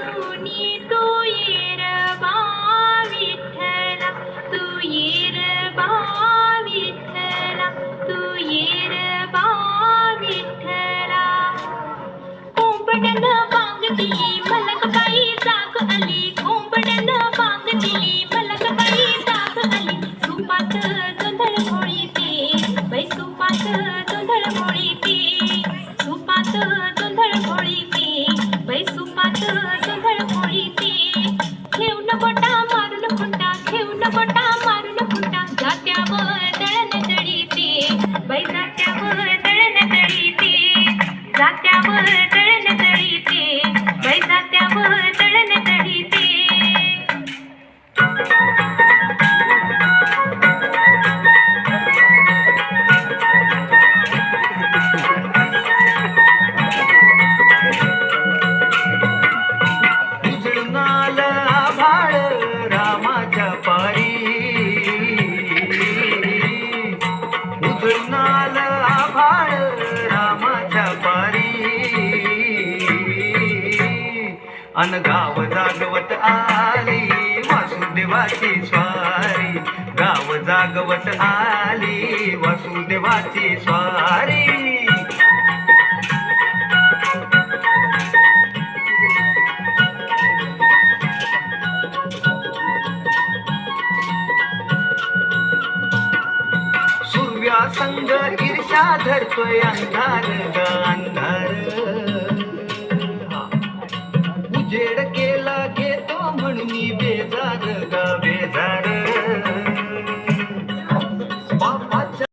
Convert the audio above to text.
घेऊनी तू ये र बा विठ्ठला, तू ये र बा विठ्ठला, तू ये र बा विठ्ठला. कोंबड्यानं बांग दिली मलकबाई जाग आली, कोंबड्यानं बांग दिली मलकबाई जाग आली. सुपात जोंधळ घोळीते बाई, सुपात जोंधळ घोळीते, सुपात जोंधळ घोळीते बाई, सुपात जोंधळ घोळीते. घेऊन गोटा मारून खुंटा, घेऊन गोटा मारून खुंटा, जात्यावर दळण दळीते बाई, जात्यावर दळण दळीते, जात्यावर दळण दळीते बाई, जात्यावर दळण दळीते. उजळून आलं आभाळ रामाच्या पारी, उजळून आलं आभाळ रामाच्या पारी. अन गाव जागवत आली वासुदेवाची स्वारी, गाव जागवत आली वासुदेवाची स्वारी. सूर्या संग ईर्षा धरतोय अंधार ग,